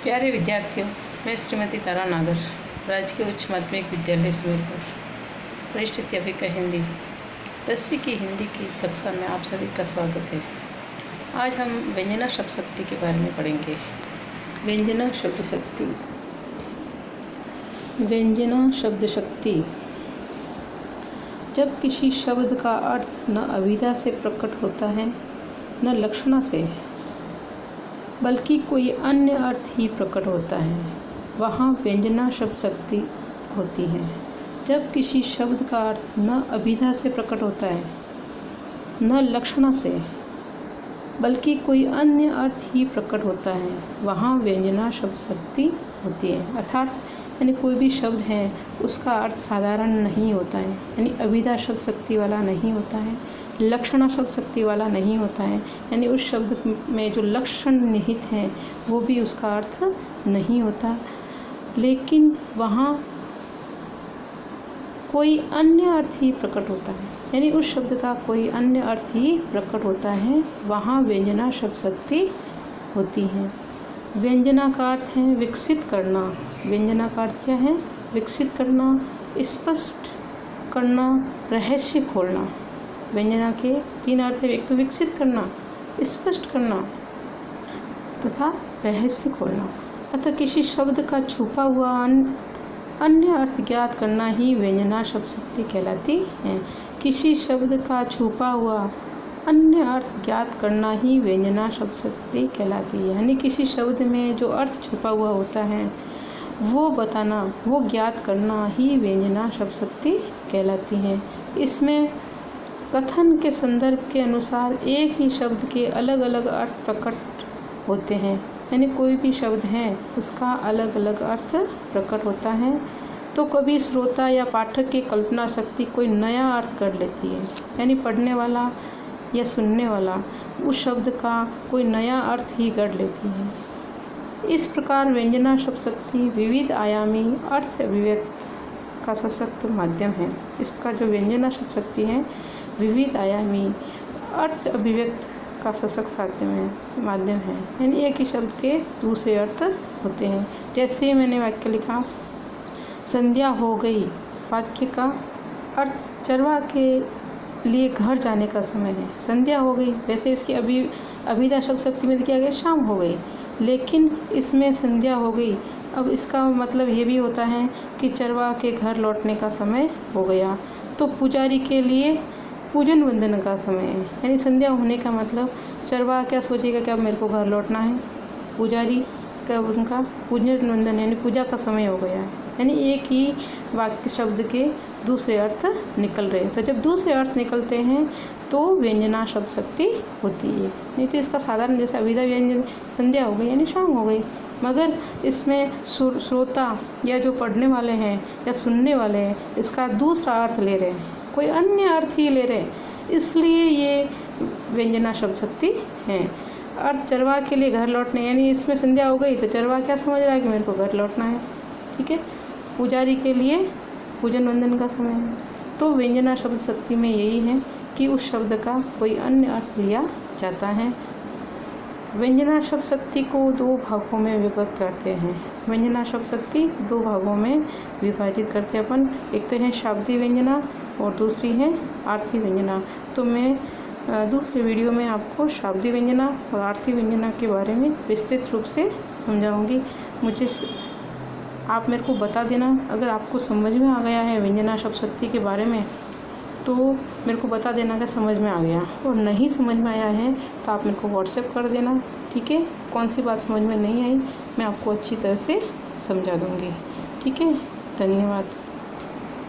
प्यारे विद्यार्थियों, मैं श्रीमती तारा नागर, राजकीय उच्च माध्यमिक विद्यालय सुमेरपुर, परिस्थिति अभिका हिंदी 10वीं की हिंदी की कक्षा में आप सभी का स्वागत है। आज हम व्यंजना शब्द शक्ति के बारे में पढ़ेंगे। व्यंजना शब्द शक्ति। व्यंजना शब्द शक्ति जब किसी शब्द का अर्थ न अभिधा से प्रकट होता है न लक्षणा से, बल्कि कोई अन्य अर्थ ही प्रकट होता है, वहाँ व्यंजना शब्द शक्ति होती है। जब किसी शब्द का अर्थ न अभिधा से प्रकट होता है न लक्षणा से, बल्कि कोई अन्य अर्थ ही प्रकट होता है, वहाँ व्यंजना शब्द शक्ति होती है। अर्थात यानी कोई भी शब्द है उसका अर्थ साधारण नहीं होता है, यानी अभिधा शब्द शक्ति वाला नहीं होता है, लक्षणा शब्द शक्ति वाला नहीं होता है, यानी उस शब्द में जो लक्षण निहित हैं वो भी उसका अर्थ नहीं होता, लेकिन वहाँ कोई अन्य अर्थ ही प्रकट होता है, यानी उस शब्द का कोई अन्य अर्थ ही प्रकट होता है, वहाँ व्यंजना शब्द शक्ति होती है। व्यंजना का अर्थ है विकसित करना। व्यंजना का अर्थ क्या है? विकसित करना, स्पष्ट करना, रहस्य खोलना। व्यंजना के 3 अर्थ है। एक तो विकसित करना, स्पष्ट करना तथा रहस्य खोलना। अतः किसी शब्द का छुपा हुआ अन्य अर्थ ज्ञात करना ही व्यंजना शब्द शक्ति कहलाती है। किसी शब्द का छुपा हुआ अन्य अर्थ ज्ञात करना ही व्यंजना शब्द शक्ति कहलाती है, यानी किसी शब्द में जो अर्थ छुपा हुआ होता है वो बताना, वो ज्ञात करना ही व्यंजना शब्द शक्ति कहलाती है। इसमें कथन के संदर्भ के अनुसार एक ही शब्द के अलग अलग अर्थ प्रकट होते हैं, यानी कोई भी शब्द है उसका अलग अलग अर्थ प्रकट होता है। तो कभी श्रोता या पाठक की कल्पना शक्ति कोई नया अर्थ कर लेती है, यानी पढ़ने वाला या सुनने वाला उस शब्द का कोई नया अर्थ ही गढ़ लेती है। इस प्रकार व्यंजना शब्द शक्ति विविध आयामी अर्थ अभिव्यक्त का सशक्त माध्यम है। इस प्रकार जो व्यंजना शब्द शक्ति है विविध आयामी अर्थ अभिव्यक्त का सशक्त माध्यम है, यानी एक ही शब्द के दूसरे अर्थ होते हैं। जैसे मैंने वाक्य लिखा, संध्या हो गई, वाक्य का अर्थ चरवाह के लिए घर जाने का समय है। संध्या हो गई, वैसे इसकी अभिधा शब्द शक्ति में किया गया शाम हो गई, लेकिन इसमें संध्या हो गई, अब इसका मतलब ये भी होता है कि चरवाह के घर लौटने का समय हो गया, तो पुजारी के लिए पूजन वंदन का समय है। यानी संध्या होने का मतलब चरवाह क्या सोचेगा कि अब मेरे को घर लौटना है, पुजारी का उनका पूजन वंदन यानी पूजा का समय हो गया है, यानी एक ही वाक्य शब्द के दूसरे अर्थ निकल रहे हैं। तो जब दूसरे अर्थ निकलते हैं तो व्यंजना शब्द शक्ति होती है। नहीं तो इसका साधारण जैसे अभिधा व्यंजन संध्या हो गई यानी शाम हो गई, मगर इसमें श्रोता या जो पढ़ने वाले हैं या सुनने वाले हैं इसका दूसरा अर्थ ले रहे हैं, कोई अन्य अर्थ ही ले रहे हैं, इसलिए ये व्यंजना शब्द शक्ति है। अर्थ चरवाह के लिए घर लौटने, यानी इसमें संध्या हो गई तो चरवाह क्या समझ रहा है कि मेरे को घर लौटना है, ठीक है। पुजारी के लिए पूजन वंदन का समय है। तो व्यंजना शब्द शक्ति में यही है कि उस शब्द का कोई अन्य अर्थ लिया जाता है। व्यंजना शब्द शक्ति को 2 भागों में विभक्त करते हैं। व्यंजना शब्द शक्ति 2 भागों में विभाजित करते हैं अपन। एक तो है शाब्दिक व्यंजना और दूसरी है आर्थी व्यंजना। तो मैं दूसरे वीडियो में आपको शाब्दिक व्यंजना और आर्थी व्यंजना के बारे में विस्तृत रूप से समझाऊंगी। आप मेरे को बता देना अगर आपको समझ में आ गया है व्यंजना शब्द शक्ति के बारे में, तो मेरे को बता देना कि समझ में आ गया, और नहीं समझ में आया है तो आप मेरे को व्हाट्सएप कर देना, ठीक है। कौन सी बात समझ में नहीं आई मैं आपको अच्छी तरह से समझा दूँगी, ठीक है। धन्यवाद।